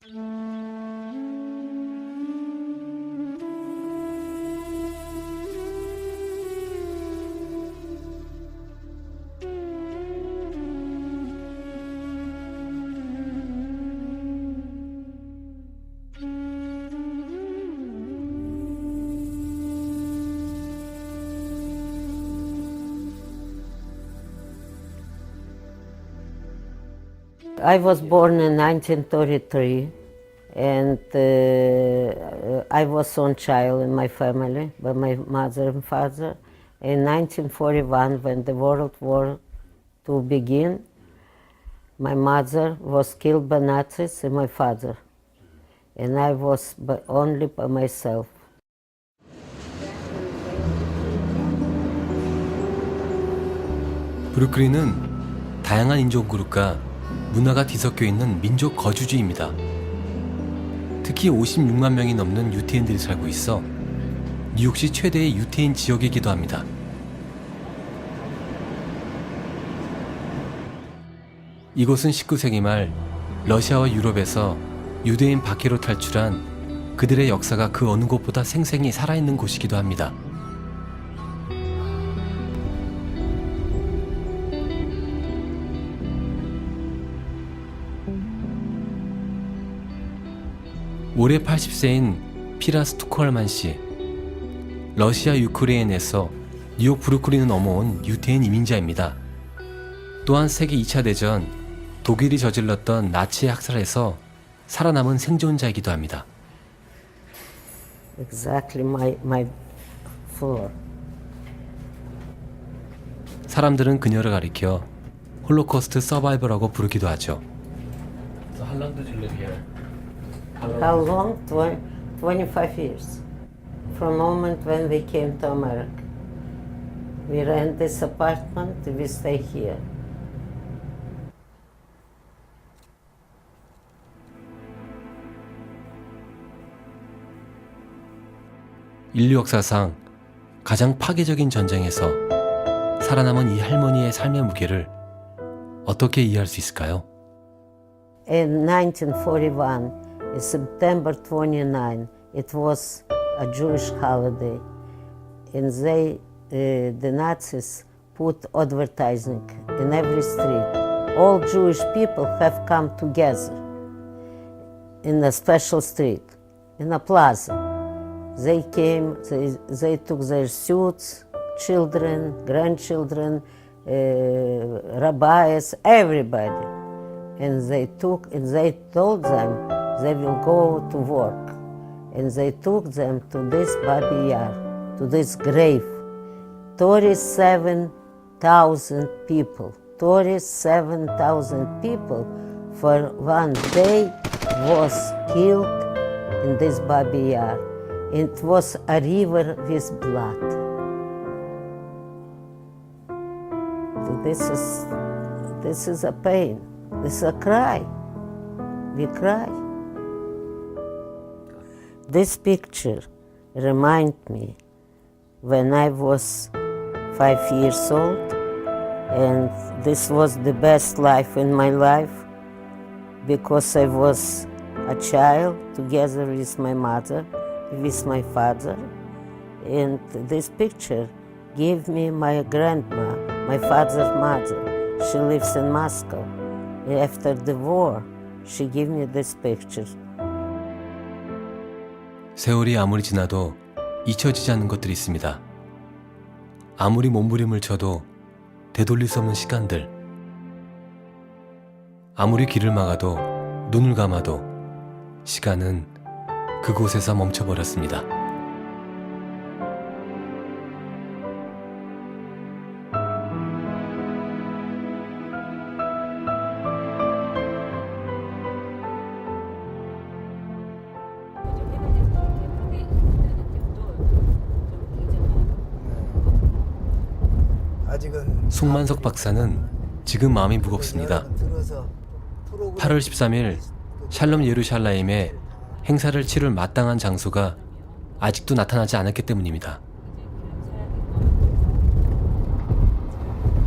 I was born in 1933, and I was one child in my family by my mother and father. In 1941, when the World War II began, my mother was killed by Nazis and my father, and I was only by myself. 브루클린은 다양한 인종 그룹과 문화가 뒤섞여 있는 민족 거주지입니다. 특히 56만 명이 넘는 유태인들이 살고 있어 뉴욕시 최대의 유태인 지역이기도 합니다. 이곳은 19세기 말 러시아와 유럽에서 유대인 박해로 탈출한 그들의 역사가 그 어느 곳보다 생생히 살아있는 곳이기도 합니다. 올해 80세인 피라 스투컬만 씨. 러시아 유크레인에서 뉴욕 브루클린을 넘어온 유태인 이민자입니다. 또한 세계 2차 대전 독일이 저질렀던 나치의 학살에서 살아남은 생존자이기도 합니다. Exactly my floor. 사람들은 그녀를 가리켜 홀로코스트 서바이버라고 부르기도 하죠. So how long did you live here? How long? 25 years. From the moment when we came to America. We rent this apartment, we stay here. 인류 역사상 가장 파괴적인 전쟁에서 살아남은 이 할머니의 삶의 무게를 어떻게 이해할 수 있을까요? In 1941, in September 29, it was a Jewish holiday, and the Nazis put advertising in every street. All Jewish people have come together in a special street, in a plaza. They came, they took their suits, children, grandchildren, rabbis, everybody. And they told them they will go to work. And they took them to this Babi Yar, to this grave. 37,000 people, 37,000 people for one day was killed in this Babi Yar. It was a river with blood. This is a pain. This is a cry. We cry. This picture reminds me when I was 5 years old, and this was the best life in my life because I was a child together with my mother, with my father, and this picture gave me my grandma, my father's mother. She lives in Moscow. After the war, she gave me this picture. 세월이 아무리 지나도 잊혀지지 않는 것들이 있습니다. 아무리 몸부림을 쳐도 되돌릴 수 없는 시간들. 아무리 길을 막아도 눈을 감아도 시간은 그곳에서 멈춰버렸습니다. 송만석 박사는 지금 마음이 무겁습니다. 8월 13일 샬롬 예루샬라임에 행사를 치를 마땅한 장소가 아직도 나타나지 않았기 때문입니다.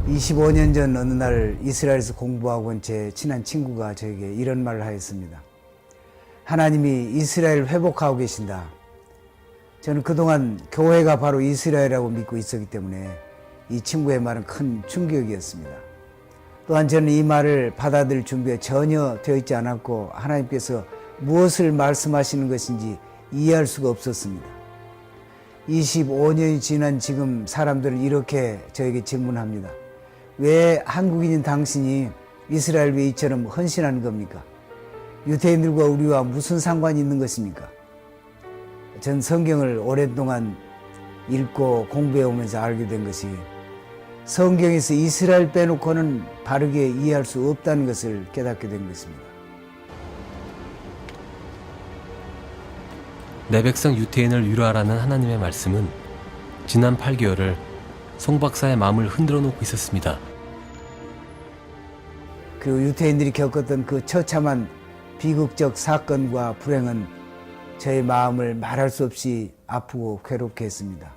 25년 전 어느 날 이스라엘에서 공부하고 온 제 친한 친구가 저에게 이런 말을 하였습니다. 하나님이 이스라엘을 회복하고 계신다. 저는 그동안 교회가 바로 이스라엘이라고 믿고 있었기 때문에 이 친구의 말은 큰 충격이었습니다. 또한 저는 이 말을 받아들일 준비가 전혀 되어 있지 않았고 하나님께서 무엇을 말씀하시는 것인지 이해할 수가 없었습니다. 25년이 지난 지금 사람들은 이렇게 저에게 질문합니다. 왜 한국인인 당신이 이스라엘 위해 이처럼 헌신하는 겁니까? 유대인들과 우리와 무슨 상관이 있는 것입니까? 전 성경을 오랫동안 읽고 공부해 오면서 알게 된 것이 성경에서 이스라엘 빼놓고는 바르게 이해할 수 없다는 것을 깨닫게 된 것입니다. 내 백성 유태인을 위로하라는 하나님의 말씀은 지난 8개월을 송 박사의 마음을 흔들어 놓고 있었습니다. 그리고 유태인들이 겪었던 그 처참한 비극적 사건과 불행은 저의 마음을 말할 수 없이 아프고 괴롭게 했습니다.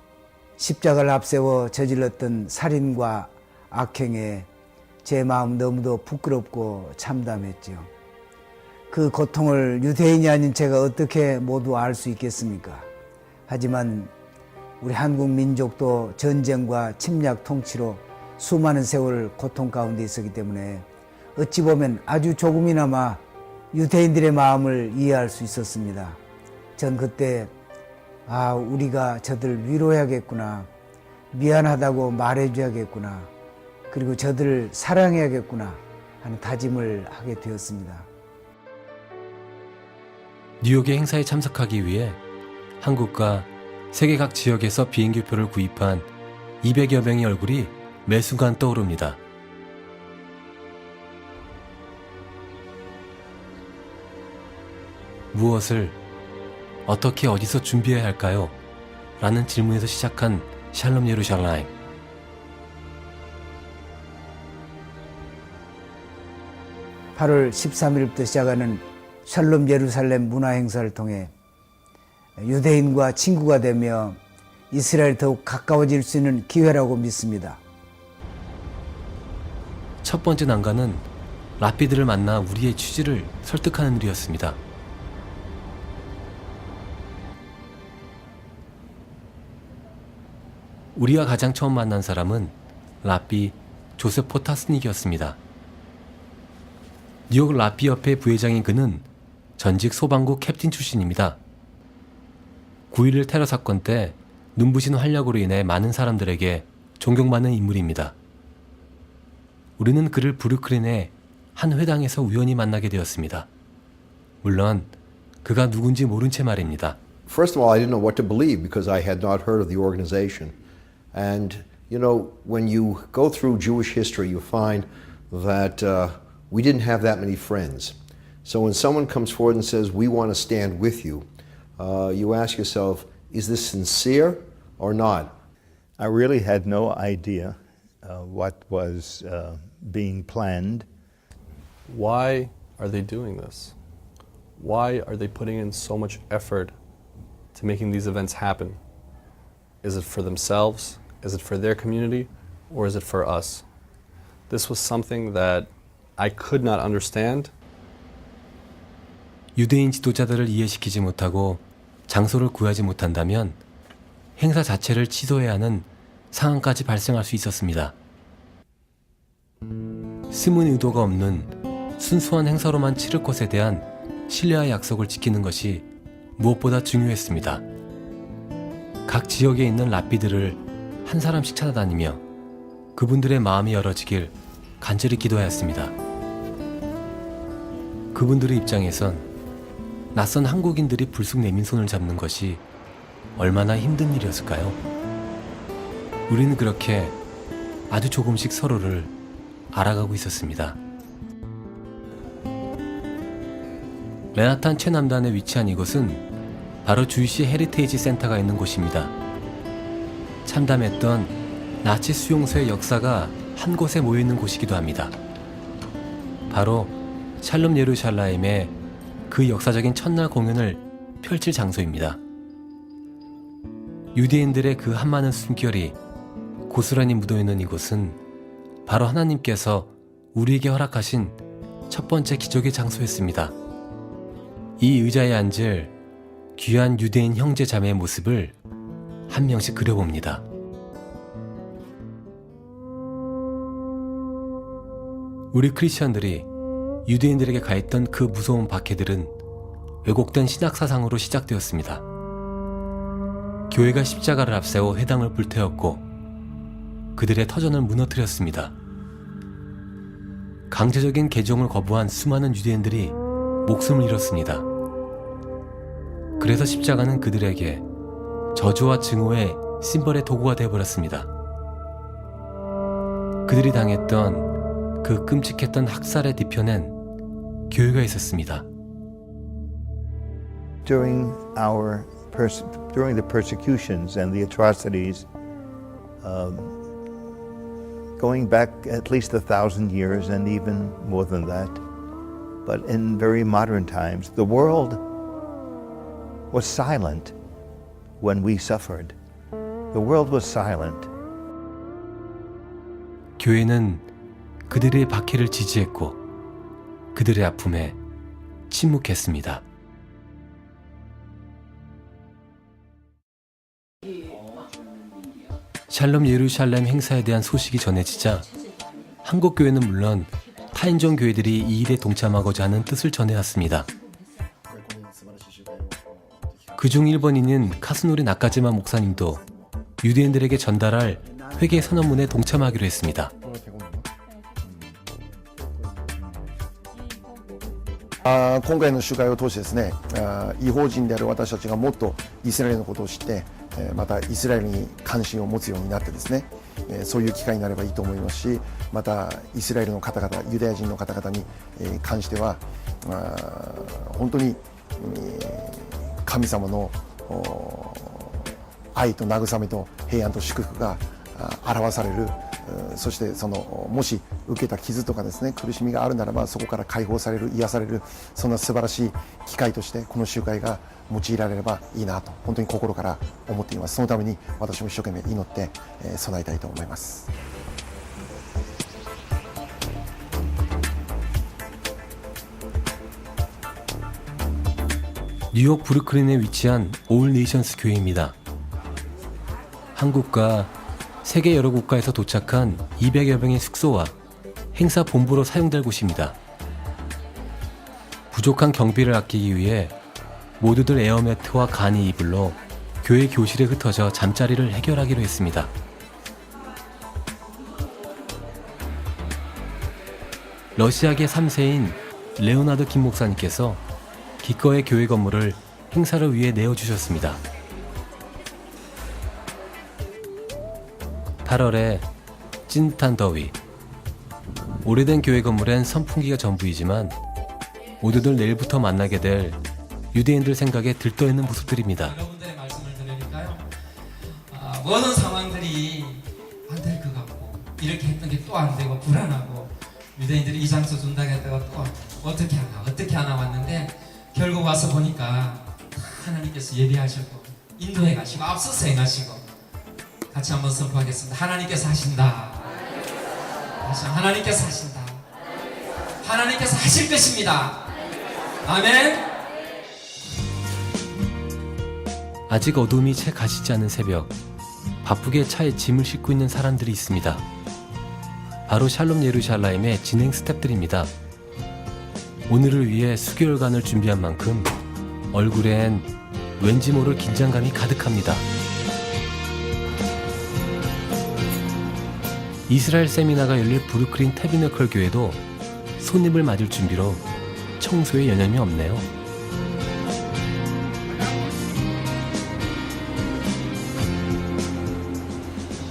십자가를 앞세워 저질렀던 살인과 악행에 제 마음 너무도 부끄럽고 참담했죠. 그 고통을 유대인이 아닌 제가 어떻게 모두 알 수 있겠습니까? 하지만 우리 한국 민족도 전쟁과 침략 통치로 수많은 세월 고통 가운데 있었기 때문에 어찌 보면 아주 조금이나마 유대인들의 마음을 이해할 수 있었습니다. 전 그때 우리가 저들을 위로해야겠구나, 미안하다고 말해줘야겠구나, 그리고 저들을 사랑해야겠구나 하는 다짐을 하게 되었습니다. 뉴욕의 행사에 참석하기 위해 한국과 세계 각 지역에서 비행기표를 구입한 200여 명의 얼굴이 매 순간 떠오릅니다. 무엇을 어떻게 어디서 준비해야 할까요? 라는 질문에서 시작한 샬롬 예루살렘. (8월 13일부터) 시작하는 샬롬 예루살렘 문화 행사를 통해 유대인과 친구가 되며 이스라엘 더욱 가까워질 수 있는 기회라고 믿습니다. 첫 번째 난관은 라피드를 만나 우리의 취지를 설득하는 일이었습니다. 우리가 가장 처음 만난 사람은 라피 조셉 포타스닉이었습니다. 뉴욕 라피 협회 부회장인 그는 전직 소방국 캡틴 출신입니다. 9.11 테러 사건 때 눈부신 활약으로 인해 많은 사람들에게 존경받는 인물입니다. 우리는 그를 브루클린의 한 회당에서 우연히 만나게 되었습니다. 물론 그가 누군지 모른 채 말입니다. First of all, I didn't know what to believe because I had not heard of the organization. And, you know, when you go through Jewish history, you find that we didn't have that many friends. So when someone comes forward and says, we want to stand with you, you ask yourself, is this sincere or not? I really had no idea what was being planned. Why are they doing this? Why are they putting in so much effort to making these events happen? Is it for themselves? Is it for their community? Or is it for us? This was something that I could not understand. 유대인 지도자들을 이해시키지 못하고 장소를 구하지 못한다면 행사 자체를 취소해야 하는 상황까지 발생할 수 있었습니다. 숨은 의도가 없는 순수한 행사로만 치를 것에 대한 신뢰와 약속을 지키는 것이 무엇보다 중요했습니다. 각 지역에 있는 라피들을 한 사람씩 찾아다니며 그분들의 마음이 열어지길 간절히 기도하였습니다. 그분들의 입장에선 낯선 한국인들이 불쑥 내민 손을 잡는 것이 얼마나 힘든 일이었을까요? 우리는 그렇게 아주 조금씩 서로를 알아가고 있었습니다. 맨하탄 최남단에 위치한 이곳은 바로 주이시 헤리테이지 센터가 있는 곳입니다. 참담했던 나치 수용소의 역사가 한 곳에 모여있는 곳이기도 합니다. 바로 샬롬 예루살렘의 그 역사적인 첫날 공연을 펼칠 장소입니다. 유대인들의 그 한많은 숨결이 고스란히 묻어있는 이곳은 바로 하나님께서 우리에게 허락하신 첫 번째 기적의 장소였습니다. 이 의자에 앉을 귀한 유대인 형제 자매의 모습을 한 명씩 그려봅니다. 우리 크리스천들이 유대인들에게 가했던 그 무서운 박해들은 왜곡된 신학 사상으로 시작되었습니다. 교회가 십자가를 앞세워 회당을 불태웠고 그들의 터전을 무너뜨렸습니다. 강제적인 개종을 거부한 수많은 유대인들이 목숨을 잃었습니다. 그래서 십자가는 그들에게 저주와 증오의 심벌의 도구가 되어버렸습니다. 그들이 당했던 그 끔찍했던 학살의 뒤편엔 교회가 있었습니다. During the persecutions and the atrocities, going back at least 1,000 years and even more than that, but in very modern times, the world was silent when we suffered. The world was silent. 교회는 그들의 박해를 지지했고 그들의 아픔에 침묵했습니다. 샬롬 예루살렘 행사에 대한 소식이 전해지자 한국 교회는 물론 타인종 교회들이 이 일에 동참하고자 하는 뜻을 전해왔습니다. 그중 1번인인 카스노리 나카지마 목사님도 유대인들에게 전달할 회개 선언문에 동참하기로 했습니다. 今回の集会を通してですね、違法人である私たちがもっとイスラエルのことを知って、またイスラエルに関心を持つようになってですね、そういう機会になればいいと思いますし、またイスラエルの方々、ユダヤ人の方々に関しては、本当に神様の愛と慰めと平安と祝福が表される。そしてもし受けた傷とかですね、苦しみがあるならばそこから解放される、癒される、そんな素晴らしい機会としてこの集会が用いられればいいなと本当に心から思っています。そのために私も一生懸命祈って備えたいと思います。뉴욕 브루클린에 위치한 올 네이션스 교회입니다. 한국과 세계 여러 국가에서 도착한 200여 명의 숙소와 행사 본부로 사용될 곳입니다. 부족한 경비를 아끼기 위해 모두들 에어매트와 간이 이불로 교회 교실에 흩어져 잠자리를 해결하기로 했습니다. 러시아계 3세인 레오나드 김 목사님께서 기꺼이 교회 건물을 행사를 위해 내어주셨습니다. 8월에 찐탄 더위. 오래된 교회 건물엔 선풍기가 전부이지만 모두들 내일부터 만나게 될 유대인들 생각에 들떠있는 모습들입니다. 여러분들의 말씀을 들으니까요, 모든 상황들이 안 될 것 같고 이렇게 했던 게 또 안 되고 불안하고 유대인들이 이 장소 준다고 했다가 또 어떻게 하나 왔는데 결국 와서 보니까 하나님께서 예비하셨고 인도해 가시고 앞서서 행하시고 같이 한번 선포하겠습니다. 하나님께서 하신다. 다시 하나님께서 하신다. 하나님께서 하실 것입니다. 아멘. 아직 어둠이 채 가시지 않은 새벽, 바쁘게 차에 짐을 싣고 있는 사람들이 있습니다. 바로 샬롬 예루살렘의 진행 스태프들입니다. 오늘을 위해 수개월간을 준비한 만큼 얼굴엔 왠지 모를 긴장감이 가득합니다. 이스라엘 세미나가 열릴 브루클린 태비너클 교회도 손님을 맞을 준비로 청소에 여념이 없네요.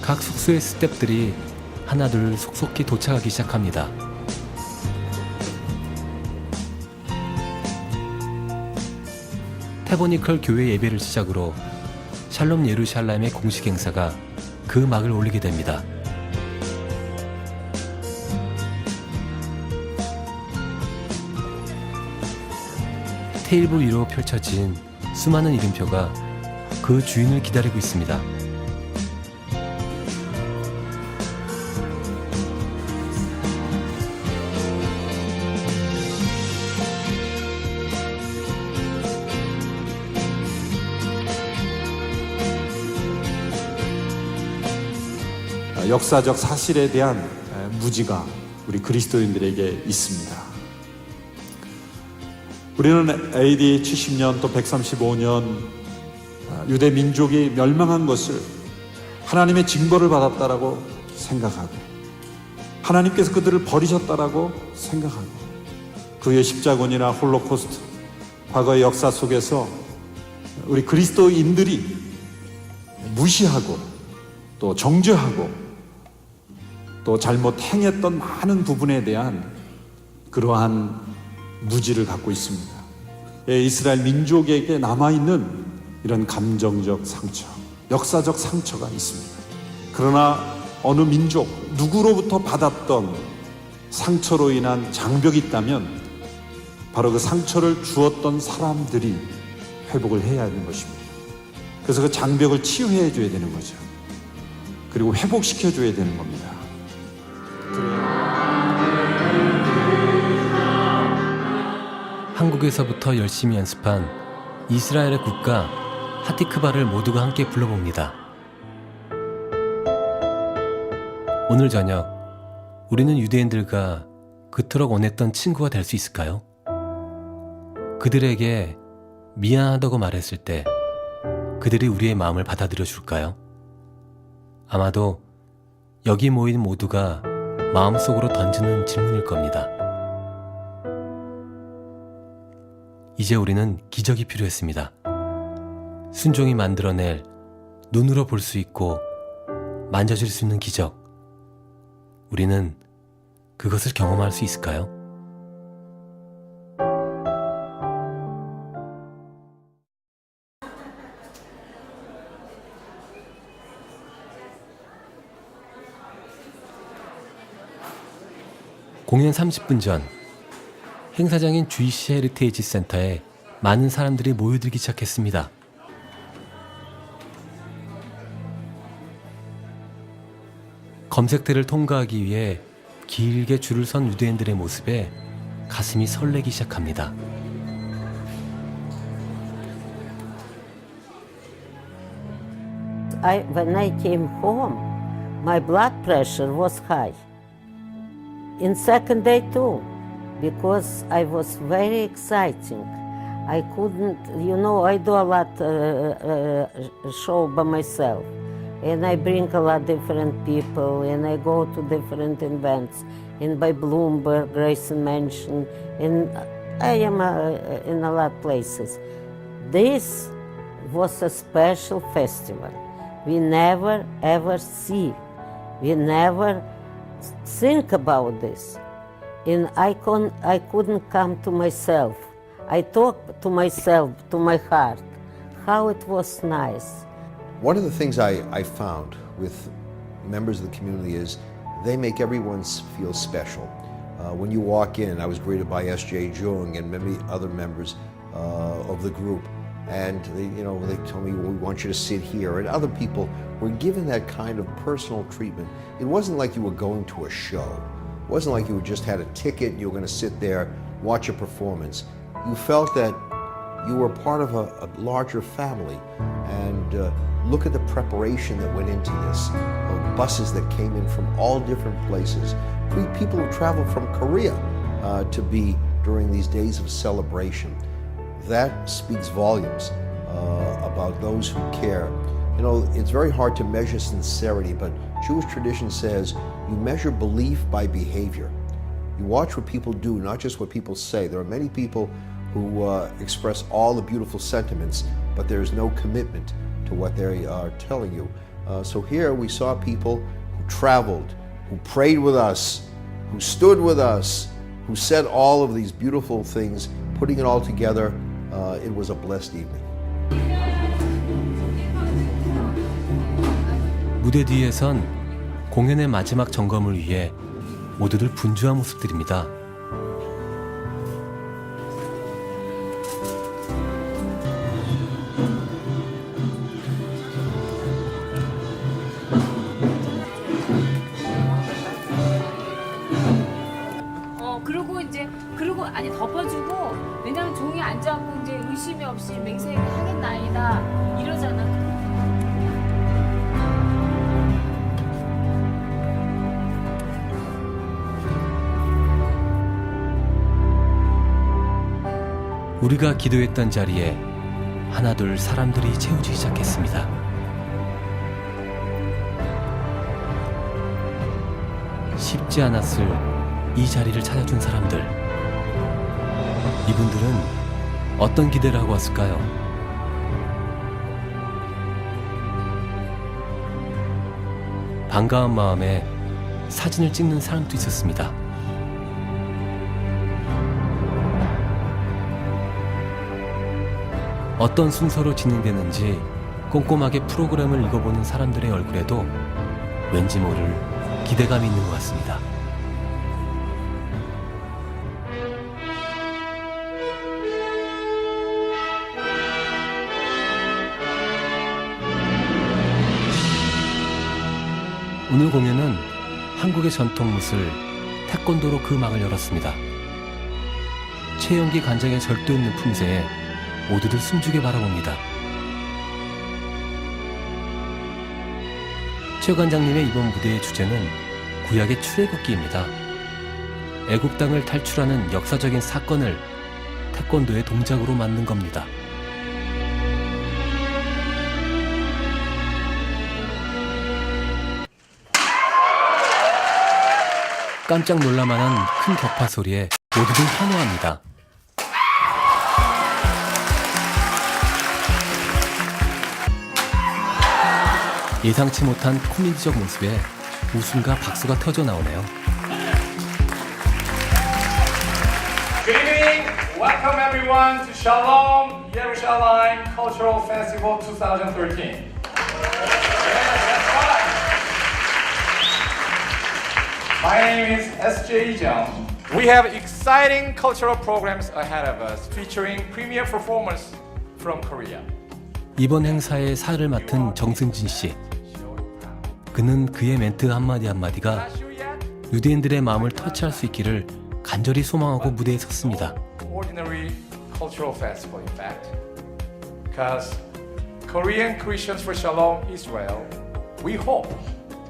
각 숙소의 스태프들이 하나둘 속속히 도착하기 시작합니다. 태보니컬 교회 예배를 시작으로 샬롬 예루살렘의 공식 행사가 그 막을 올리게 됩니다. 테이블 위로 펼쳐진 수많은 이름표가 그 주인을 기다리고 있습니다. 역사적 사실에 대한 무지가 우리 그리스도인들에게 있습니다. 우리는 AD 70년 또 135년 유대 민족이 멸망한 것을 하나님의 징벌을 받았다라고 생각하고 하나님께서 그들을 버리셨다라고 생각하고 그의 십자군이나 홀로코스트 과거의 역사 속에서 우리 그리스도인들이 무시하고 또 정죄하고 또 잘못 행했던 많은 부분에 대한 그러한 무지를 갖고 있습니다. 이스라엘 민족에게 남아있는 이런 감정적 상처, 역사적 상처가 있습니다. 그러나 어느 민족, 누구로부터 받았던 상처로 인한 장벽이 있다면 바로 그 상처를 주었던 사람들이 회복을 해야 하는 것입니다. 그래서 그 장벽을 치유해 줘야 되는 거죠. 그리고 회복시켜 줘야 되는 겁니다. 한국에서부터 열심히 연습한 이스라엘의 국가 하티크바를 모두가 함께 불러봅니다. 오늘 저녁 우리는 유대인들과 그토록 원했던 친구가 될 수 있을까요? 그들에게 미안하다고 말했을 때 그들이 우리의 마음을 받아들여 줄까요? 아마도 여기 모인 모두가 마음속으로 던지는 질문일 겁니다. 이제 우리는 기적이 필요했습니다. 순종이 만들어낼 눈으로 볼 수 있고 만져질 수 있는 기적. 우리는 그것을 경험할 수 있을까요? 공연 30분 전 행사장인 주이시 헤리테이지 센터에 많은 사람들이 모여들기 시작했습니다. 검색대를 통과하기 위해 길게 줄을 선 유대인들의 모습에 가슴이 설레기 시작합니다. When I came home, my blood pressure was high. In second day too, because I was very exciting. I couldn't, I do a lot show by myself. And I bring a lot of different people, and I go to different events, and by Bloomberg, Grayson Mansion, and I am in a lot of places. This was a special festival. We never ever see, we never think about this. And I couldn't come to myself. I talked to myself, to my heart, how it was nice. One of the things I found with members of the community is they make everyone feel special. When you walk in, I was greeted by S.J. Jung and many other members of the group. And they told me, well, we want you to sit here. And other people were given that kind of personal treatment. It wasn't like you were going to a show. It wasn't like you just had a ticket and you were going to sit there, watch a performance. You felt that you were part of a larger family. And look at the preparation that went into this. Buses that came in from all different places. People who traveled from Korea to be during these days of celebration. That speaks volumes about those who care. It's very hard to measure sincerity, but Jewish tradition says you measure belief by behavior. You watch what people do, not just what people say. There are many people who express all the beautiful sentiments, but there is no commitment to what they are telling you. So here we saw people who traveled, who prayed with us, who stood with us, who said all of these beautiful things, putting it all together. It was a blessed evening. 무대 뒤에선 공연의 마지막 점검을 위해 모두들 분주한 모습들입니다. 그리고 덮어주고, 왜냐면 종이 앉아갖고 이제 의심이 없이 맹세하게 하겠나이다 이러잖아. 우리가 기도했던 자리에 하나둘 사람들이 채우기 시작했습니다. 쉽지 않았을 이 자리를 찾아준 사람들. 이분들은 어떤 기대를 하고 왔을까요? 반가운 마음에 사진을 찍는 사람도 있었습니다. 어떤 순서로 진행되는지 꼼꼼하게 프로그램을 읽어보는 사람들의 얼굴에도 왠지 모를 기대감이 있는 것 같습니다. 오늘 공연은 한국의 전통 무술 태권도로 그 막을 열었습니다. 최연기 관장의 절도 있는 품새에 모두들 숨죽여 바라봅니다. 최 관장님의 이번 무대의 주제는 구약의 출애굽기입니다. 애굽 땅을 탈출하는 역사적인 사건을 태권도의 동작으로 만든 겁니다. 깜짝 놀랄만한 큰 격파 소리에 모두들 환호합니다. 예상치 못한 코미디적 모습에 웃음과 박수가 터져 나오네요. Good evening. Welcome everyone to Shalom Yerushalayim Cultural Festival 2013. My name is S.J. Jeong. We have exciting cultural programs ahead of us featuring premier performers from Korea. 이번 행사의 사를 맡은 정승진 씨. 그는 그의 멘트 한마디 한마디가 유대인들의 마음을 터치할 수 있기를 간절히 소망하고 무대에 섰습니다. Ordinary cultural festival, in fact, because Korean Christians for Shalom Israel, we hope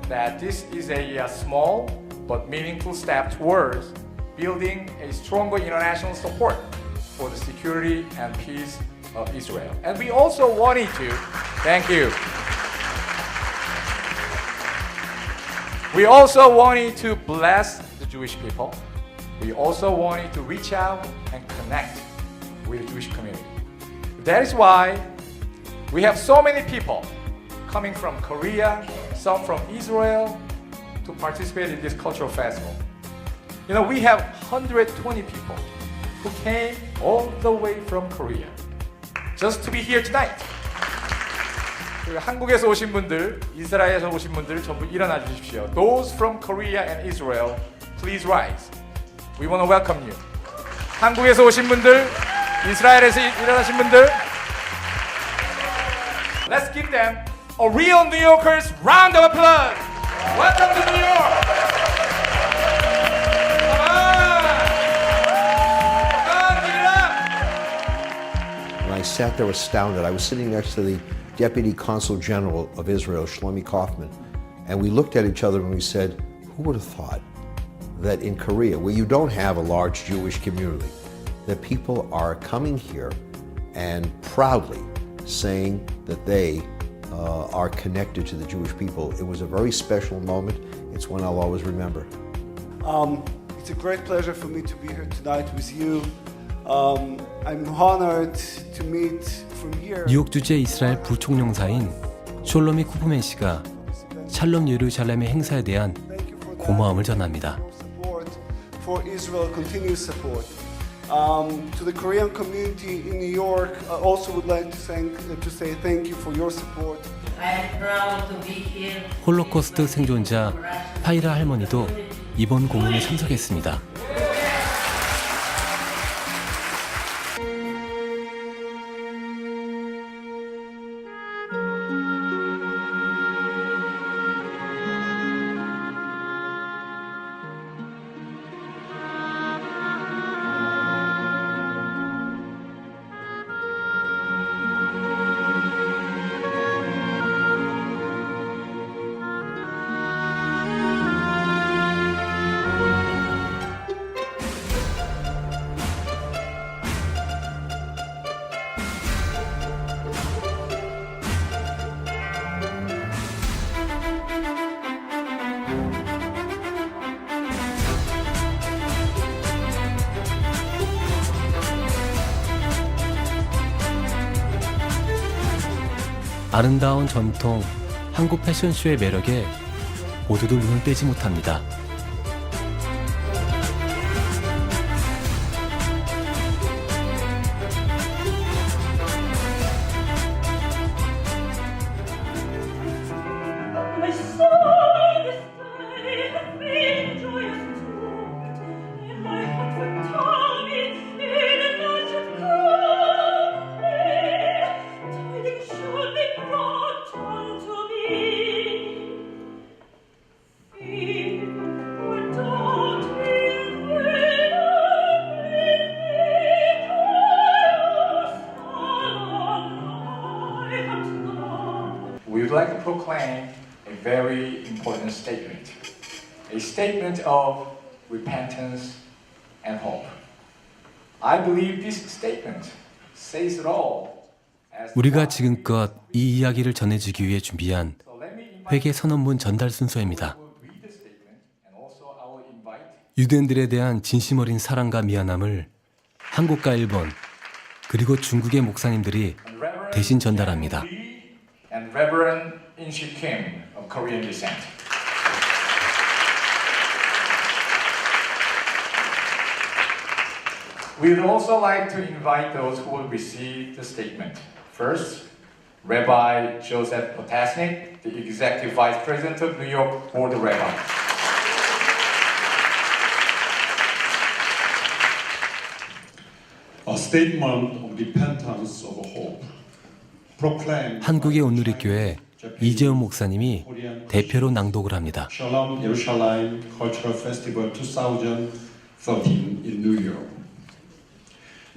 that this is a small but meaningful step towards building a stronger international support for the security and peace of Israel. And we also wanted to, thank you. We also wanted to bless the Jewish people. We also wanted to reach out and connect with the Jewish community. That is why we have so many people coming from Korea, some from Israel, to participate in this cultural festival. You know, we have 120 people who came all the way from Korea just to be here tonight. 한국에서 오신 분들, 이스라엘에서 오신 분들 전부 일어나 주십시오. Those from Korea and Israel, please rise. We want to welcome you. 한국에서 오신 분들, 이스라엘에서 일어나신 분들, let's give them a real New Yorkers round of applause. Welcome to New York. Come on, give it up. And I sat there astounded. I was sitting next to the Deputy Consul General of Israel, Shlomi Kaufman, and we looked at each other and we said, who would have thought that in Korea, where you don't have a large Jewish community, that people are coming here and proudly saying that they are connected to the Jewish people. It was a very special moment. It's one I'll always remember. It's a great pleasure for me to be here tonight with you. I'm honored to meet from here. 뉴욕 주재 이스라엘 부총영사인 숄로미 쿠프맨 씨가 샬롬 예루살렘의 행사에 대한 고마움을 전합니다. For Israel, continuous support. To the Korean community in New York, I also would like to say thank you for your support. I'm proud to be here. 홀로코스트 생존자 파이라 할머니도 이번 공연에 참석했습니다. 아름다운 전통 한국 패션쇼의 매력에 모두들 눈을 떼지 못합니다. We would like to proclaim a very important statement, a statement of repentance and hope. I believe this statement says it all. 우리가 지금껏 이 이야기를 전해주기 위해 준비한 회개 선언문 전달 순서입니다. 유대인들에 대한 진심 어린 사랑과 미안함을 한국과 일본 그리고 중국의 목사님들이 대신 전달합니다. And Reverend In-Shik Kim of Korean descent. We would also like to invite those who will receive the statement. First, Rabbi Joseph Potasnik, the Executive Vice President of New York Board of Rabbis. A statement of repentance of hope. 한국의 온누리교회 이재훈 목사님이 대표로 낭독을 합니다. Shalom Yerushalayim Cultural Festival 2013 in New York.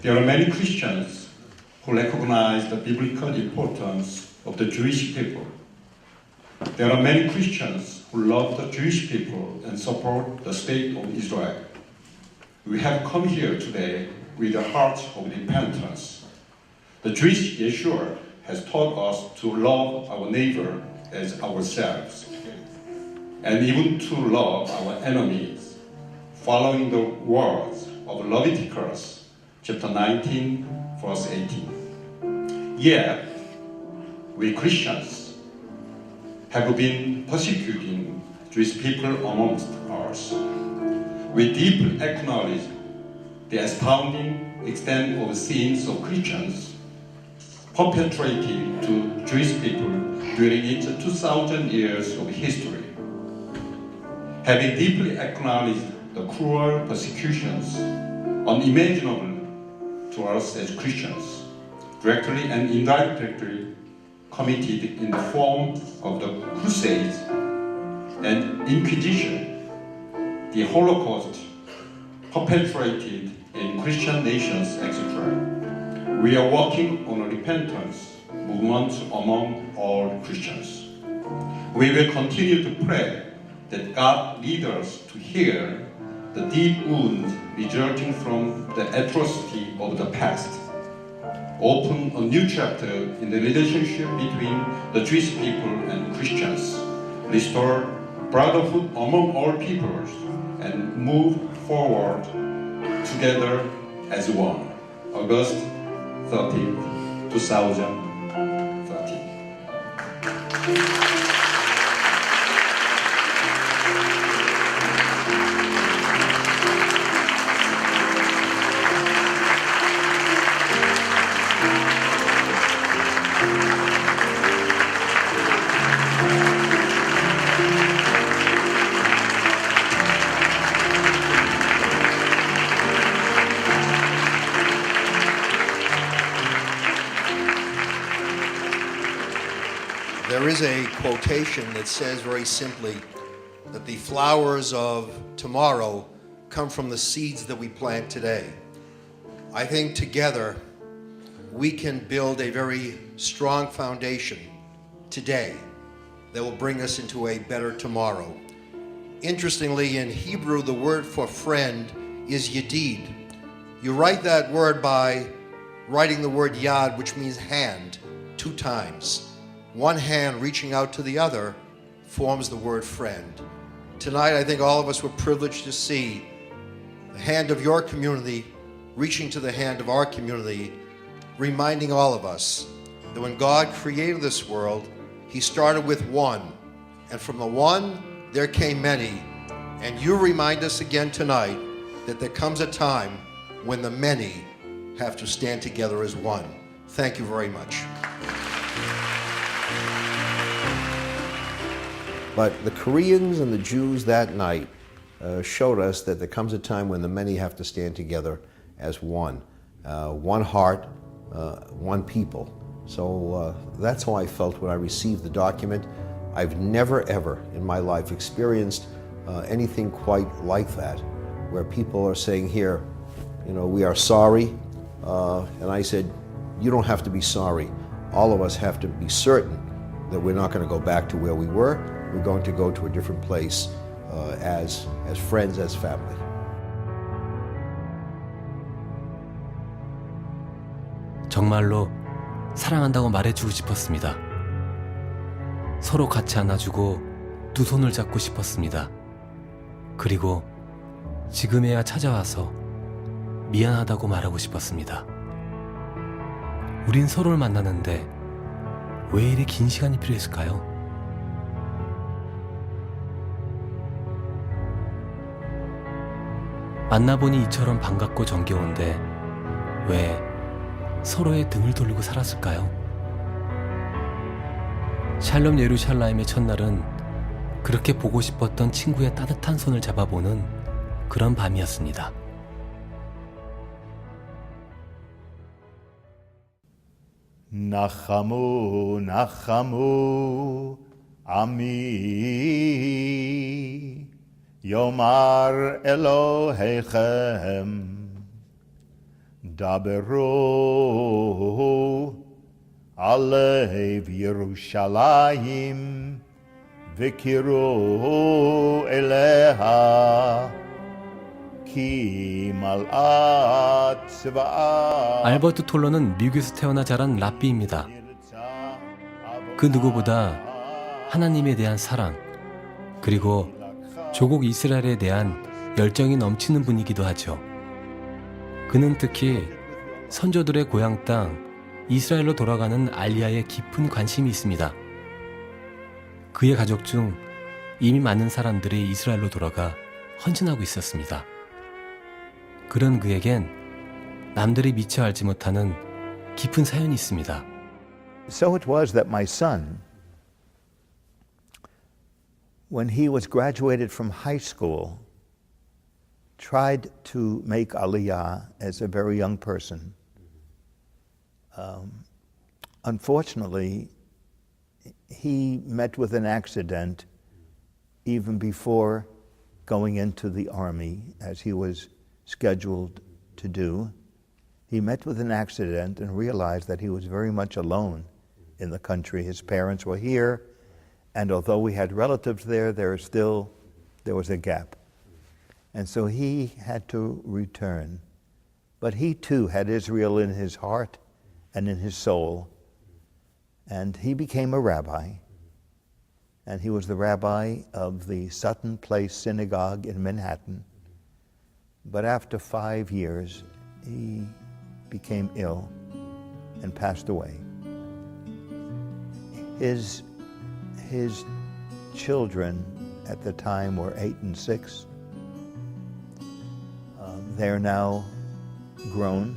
There are many Christians who recognize the biblical importance of the Jewish people. There are many Christians who love the Jewish people and support the state of Israel. We have come here today with a heart of repentance. The Jewish Yeshua has taught us to love our neighbor as ourselves, and even to love our enemies, following the words of Leviticus chapter 19, verse 18. Yet, we Christians have been persecuting Jewish people amongst us. We deeply acknowledge the astounding extent of sins of Christians perpetrated to Jewish people during its 2,000 years of history. Having deeply acknowledged the cruel persecutions unimaginable to us as Christians, directly and indirectly committed in the form of the Crusades and Inquisition, the Holocaust perpetrated in Christian nations, etc. We are working on a repentance movement among all Christians. We will continue to pray that God lead us to heal the deep wounds resulting from the atrocity of the past, open a new chapter in the relationship between the Jewish people and Christians, restore brotherhood among all peoples, and move forward together as one. August 13, 2013. There is a quotation that says very simply that the flowers of tomorrow come from the seeds that we plant today. I think together we can build a very strong foundation today that will bring us into a better tomorrow. Interestingly, in Hebrew, the word for friend is yedid. You write that word by writing the word yad, which means hand, 2 times. One hand reaching out to the other forms the word friend. Tonight, I think all of us were privileged to see the hand of your community reaching to the hand of our community, reminding all of us that when God created this world, He started with one. And from the one, there came many. And you remind us again tonight that there comes a time when the many have to stand together as one. Thank you very much. But the Koreans and the Jews that night showed us that there comes a time when the many have to stand together as one. One heart, one people. So that's how I felt when I received the document. I've never ever in my life experienced anything quite like that, where people are saying here, you know, we are sorry. And I said, you don't have to be sorry. All of us have to be certain that we're not going to go back to where we were. We're going to go to a different place as friends, as family. 정말로 사랑한다고 말해주고 싶었습니다. 서로 같이 안아주고 두 손을 잡고 싶었습니다. 그리고 지금에야 찾아와서 미안하다고 말하고 싶었습니다. 우린 서로를 만나는데 왜 이리 긴 시간이 필요했을까요? 만나보니 이처럼 반갑고 정겨운데 왜 서로의 등을 돌리고 살았을까요? 샬롬 예루샬라임의 첫날은 그렇게 보고 싶었던 친구의 따뜻한 손을 잡아보는 그런 밤이었습니다. נחמו נחמו עמי יאמר אלוהיכם דברו על לב ירושלים וקראו אליה 키 מלאת צבאה. 알버트 톨러는 미국에서 태어나 자란 랍비입니다. 그 누구보다 하나님에 대한 사랑, 그리고 조국 이스라엘에 대한 열정이 넘치는 분이기도 하죠. 그는 특히 선조들의 고향 땅 이스라엘로 돌아가는 알리야에 깊은 관심이 있습니다. 그의 가족 중 이미 많은 사람들이 이스라엘로 돌아가 헌신하고 있었습니다. 그런 그에겐 남들이 미처 알지 못하는 깊은 사연이 있습니다. So it was that my son, when he was graduated from high school, tried to make Aliyah as a very young person. Unfortunately, he met with an accident even before going into the army, as he was scheduled to do. He met with an accident and realized that he was very much alone in the country. His parents were here, and although we had relatives there, there was a gap. And so he had to return. But he too had Israel in his heart and in his soul. And he became a rabbi. And he was the rabbi of the Sutton Place Synagogue in Manhattan. But after 5 years, he became ill and passed away. His children at the time were 8 and 6. They're now grown.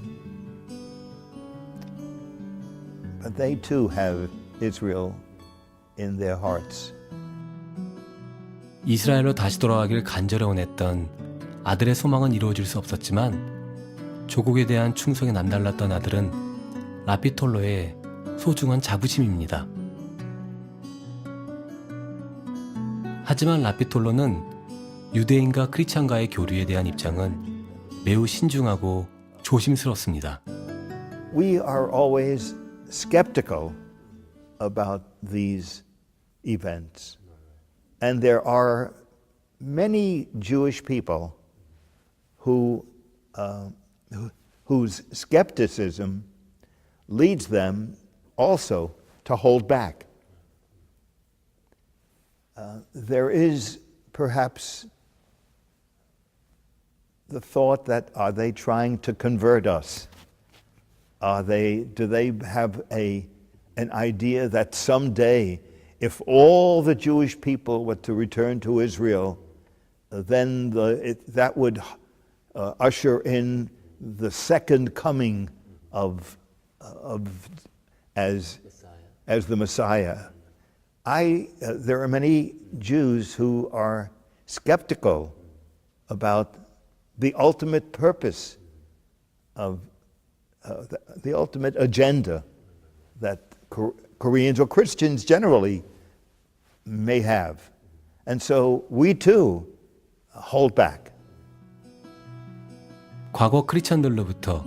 But they too have Israel in their hearts. 이스라엘로 다시 돌아가길 간절히 원했던 아들의 소망은 이루어질 수 없었지만 조국에 대한 충성이 남달랐던 아들은 라피 톨러의 소중한 자부심입니다. 하지만 라피 톨러는 유대인과 크리스찬과의 교류에 대한 입장은 매우 신중하고 조심스럽습니다. We are always skeptical about these events. And there are many Jewish people whose skepticism leads them also to hold back. There is perhaps the thought that, are they trying to convert us? Do they have a an idea that someday, if all the Jewish people were to return to Israel, then that would usher in the second coming as the Messiah. There are many Jews who are skeptical about the ultimate purpose of the ultimate agenda that Koreans or Christians generally may have. And so we too hold back. 과거 크리스천들로부터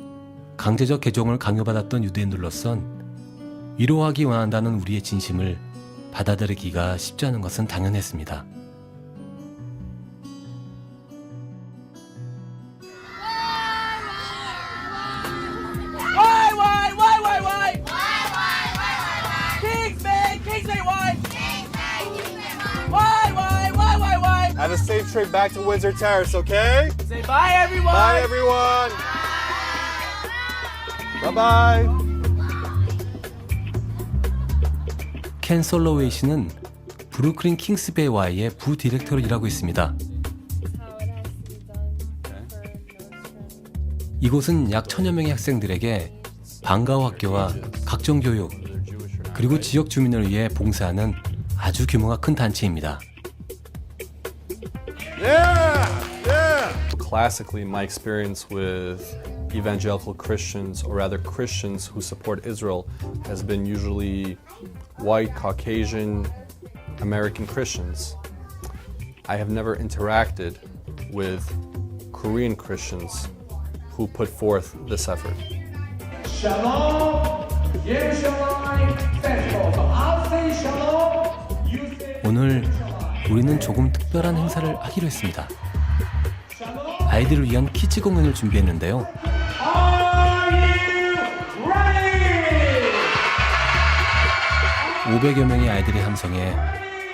강제적 개종을 강요받았던 유대인들로선 위로하기 원한다는 우리의 진심을 받아들이기가 쉽지 않은 것은 당연했습니다. Have a safe trip back to Windsor Terrace, okay? Say bye, everyone. Bye, everyone. Bye-bye. 켄 솔로웨이 씨는 브루클린 킹스베이와의 부디렉터로 일하고 있습니다. 이곳은 약 1000여 명의 학생들에게 방과후 학교와 각종 교육, 그리고 지역 주민을 위해 봉사하는 아주 규모가 큰 단체입니다. Classically, my experience with evangelical Christians, or rather Christians who support Israel, has been usually white, Caucasian, American Christians. I have never interacted with Korean Christians who put forth this effort. Shalom, Yerushalayim Festival. So I'll say shalom, you say 오늘 우리는 조금 특별한 행사를 하기로 했습니다. 아이들을 위한 키즈 공연을 준비했는데요. Are you ready? 500여 명의 아이들의 함성에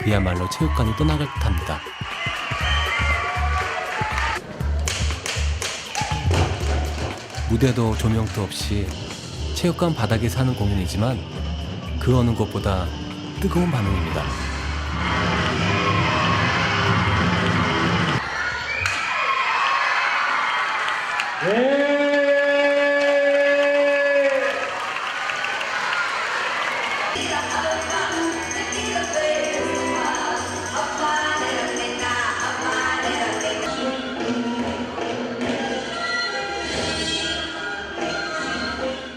그야말로 체육관이 떠나갈 듯합니다. 무대도 조명도 없이 체육관 바닥에서 하는 공연이지만 그 어느 것보다 뜨거운 반응입니다.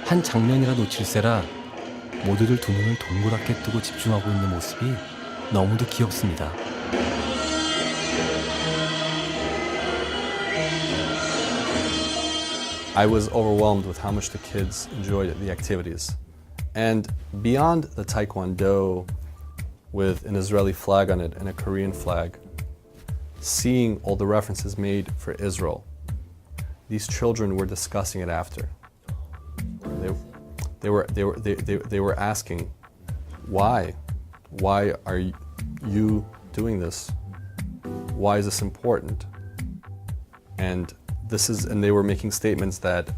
한 장면이라 놓칠세라 모두들 두 눈을 동그랗게 뜨고 집중하고 있는 모습이 너무도 귀엽습니다. I was overwhelmed with how much the kids enjoyed the activities. And beyond the Taekwondo with an Israeli flag on it and a Korean flag, seeing all the references made for Israel, these children were discussing it after. They were asking, why? Why are you doing this? Why is this important? And they were making statements that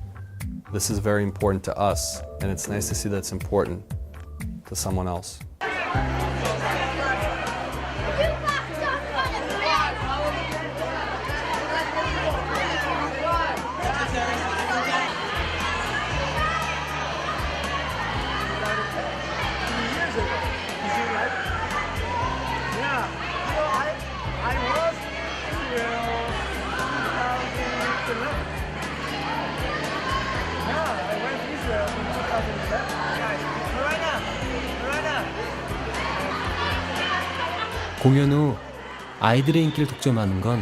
this is very important to us, and it's nice to see that it's important to someone else. 공연 후 아이들의 인기를 독점하는 건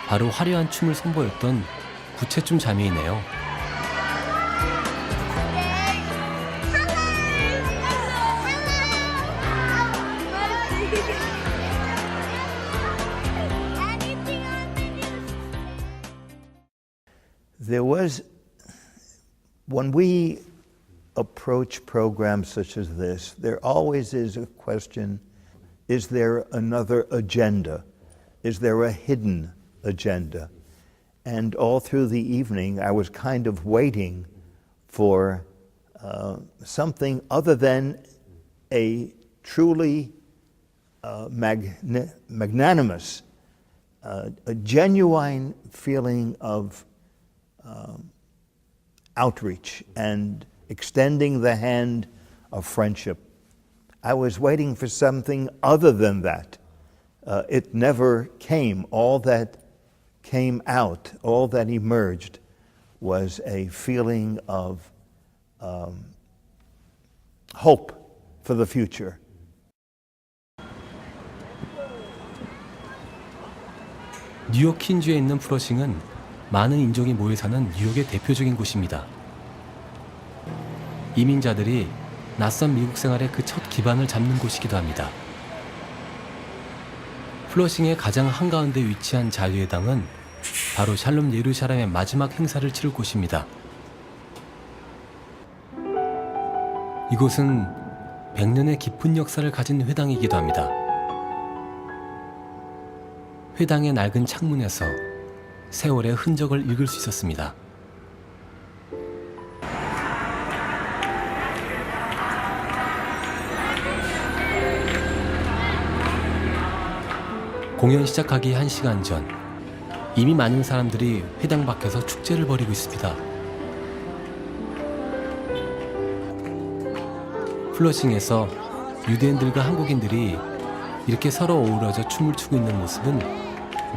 바로 화려한 춤을 선보였던 부채춤 자매이네요. There was, when we approach programs such as this, there always is a question, is there another agenda? Is there a hidden agenda? And all through the evening, I was kind of waiting for something other than a truly magnanimous, a genuine feeling of outreach and extending the hand of friendship. I was waiting for something other than that. It never came. All that came out, all that emerged, was a feeling of hope for the future. 뉴욕 퀸즈에 있는 플러싱은 많은 인종이 모여 사는 뉴욕의 대표적인 곳입니다. 이민자들이 낯선 미국 생활의 그 첫 기반을 잡는 곳이기도 합니다. 플러싱의 가장 한가운데 위치한 자유의당은 바로 샬롬 예루살렘의 마지막 행사를 치를 곳입니다. 이곳은 100년의 깊은 역사를 가진 회당이기도 합니다. 회당의 낡은 창문에서 세월의 흔적을 읽을 수 있었습니다. 공연 시작하기 1시간 전, 이미 많은 사람들이 회당 밖에서 축제를 벌이고 있습니다. 플러싱에서 유대인들과 한국인들이 이렇게 서로 어우러져 춤을 추고 있는 모습은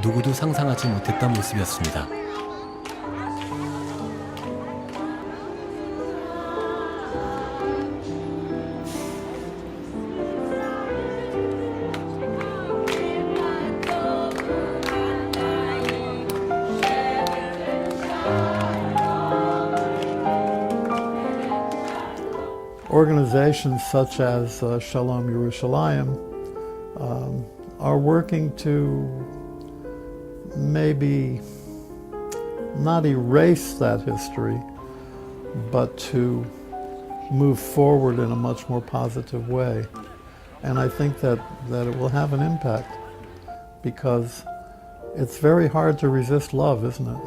누구도 상상하지 못했던 모습이었습니다. Organizations such as Shalom Yerushalayim are working to maybe not erase that history, but to move forward in a much more positive way. And I think that it will have an impact, because it's very hard to resist love, isn't it?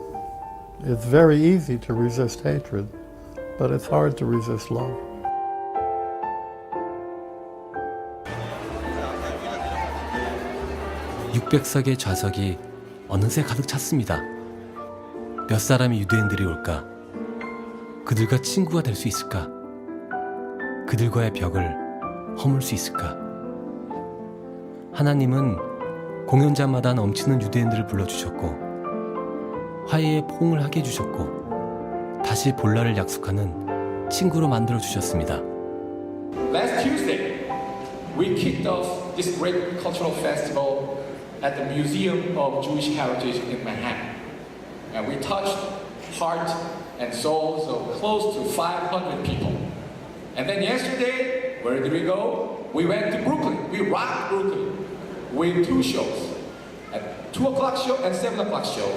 It's very easy to resist hatred, but it's hard to resist love. (600석의) 좌석이 어느새 가득 찼습니다. 몇 사람의 유대인들이 올까? 그들과 친구가 될 수 있을까? 그들과의 벽을 허물 수 있을까? 하나님은 공연장마다 넘치는 유대인들을 불러주셨고 화해의 포옹을 하게 해주셨고 다시 볼날을 약속하는 친구로 만들어주셨습니다. Last Tuesday, we kicked off this great cultural festival at the Museum of Jewish Heritage in Manhattan. And we touched heart and souls of close to 500 people. And then yesterday, where did we go? We went to Brooklyn. We rocked Brooklyn with two shows. At 2 o'clock show and 7 o'clock show.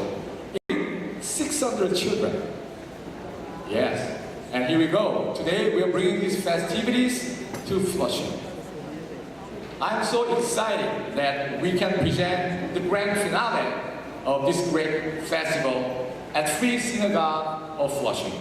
600 children. Yes. And here we go. Today we are bringing these festivities to Flushing. I'm so excited that we can present the grand finale of this great festival at Free Synagogue of Flushing.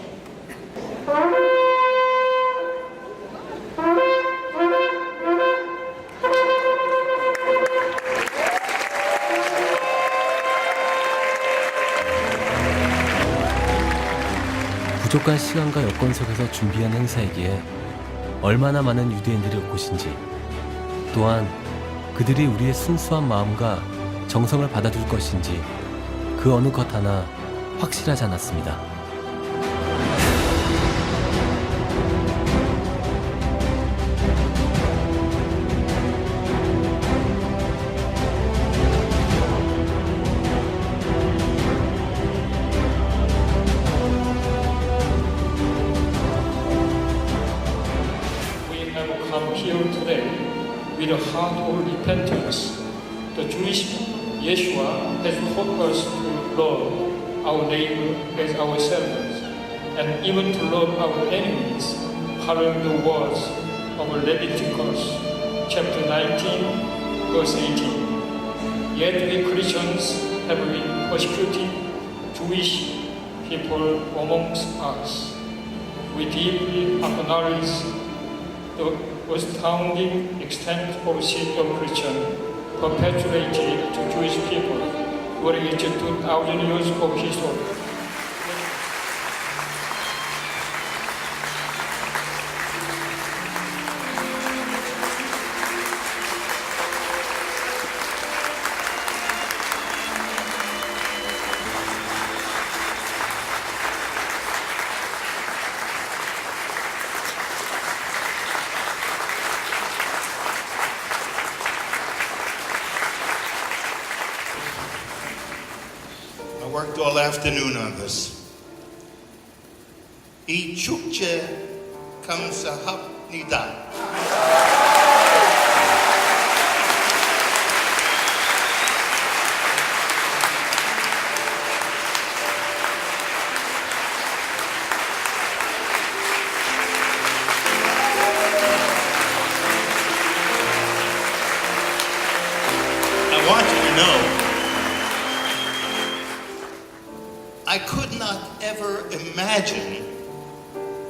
부족한 시간과 여건 속에서 준비한 행사이기에 얼마나 많은 유대인들이 올 것인지, 또한 그들이 우리의 순수한 마음과 정성을 받아줄 것인지 그 어느 것 하나 확실하지 않았습니다. We have come here today with a heart of repentance. The Jewish Yeshua has taught us to love our neighbor as ourselves, and even to love our enemies, following the words of Leviticus chapter 19, verse 18. Yet we Christians have been persecuting Jewish people amongst us. We deeply acknowledge the astounding extent of seed of Christian perpetuated to Jewish people during its 2,000 years of history. I worked all afternoon on this. 이 축제 감사합니다. I want you to know I could not ever imagine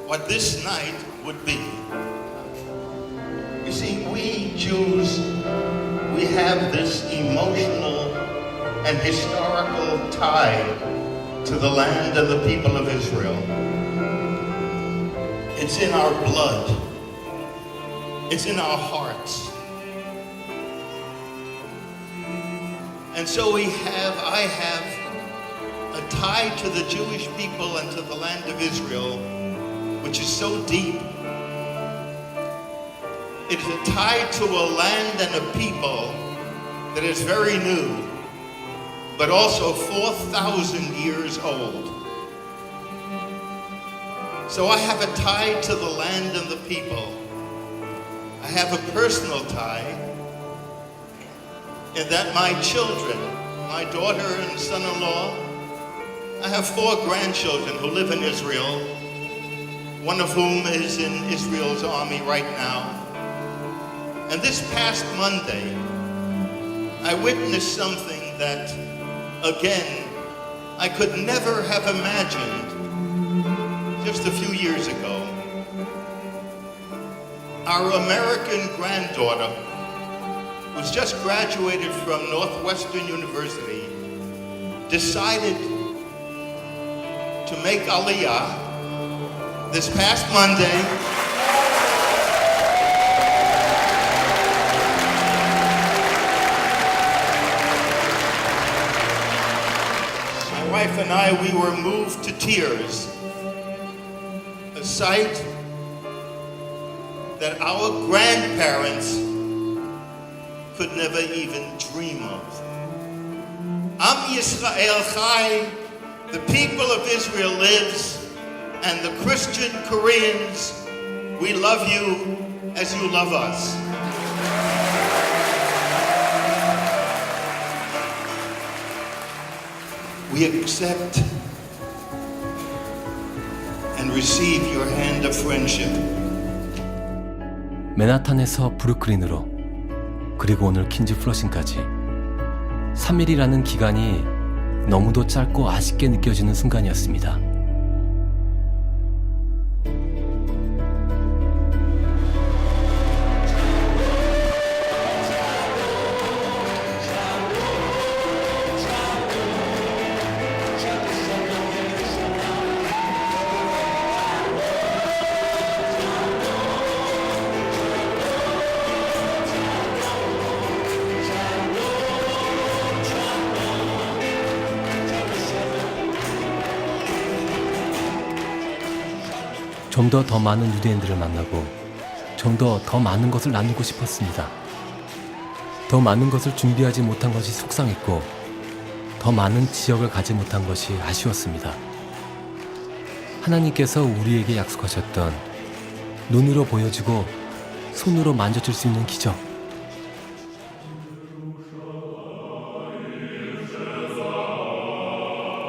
what this night would be. You see, we Jews, we have this emotional and historical tie to the land and the people of Israel. It's in our blood. It's in our hearts. And so I have a tie to the Jewish people and to the land of Israel, which is so deep. It is a tie to a land and a people that is very new, but also 4,000 years old. So I have a tie to the land and the people. I have a personal tie in that my children, my daughter and son-in-law, I have 4 grandchildren who live in Israel, one of whom is in Israel's army right now. And this past Monday, I witnessed something that, again, I could never have imagined just a few years ago. Our American granddaughter, who's just graduated from Northwestern University, decided to make Aliyah this past Monday. My wife and I, we were moved to tears. A sight that our grandparents could never even dream of. Am Yisrael Chai, the people of Israel lives, and the Christian Koreans, we love you as you love us. We accept and receive your hand of friendship. 맨하탄에서 브루클린으로, 그리고 오늘 퀸즈 플러싱까지 3일이라는 기간이 너무도 짧고 아쉽게 느껴지는 순간이었습니다. 좀 더 많은 유대인들을 만나고 좀 더 많은 것을 나누고 싶었습니다. 더 많은 것을 준비하지 못한 것이 속상했고 더 많은 지역을 가지 못한 것이 아쉬웠습니다. 하나님께서 우리에게 약속하셨던 눈으로 보여지고 손으로 만져줄 수 있는 기적,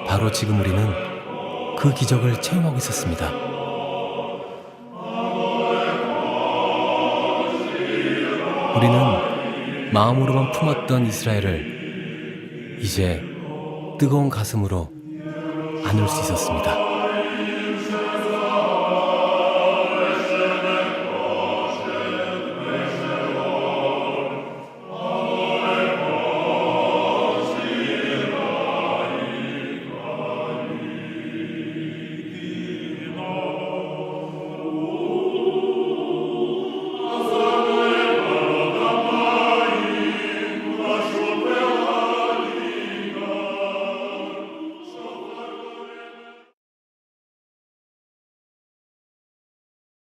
바로 지금 우리는 그 기적을 체험하고 있었습니다. 우리는 마음으로만 품었던 이스라엘을 이제 뜨거운 가슴으로 안을 수 있었습니다.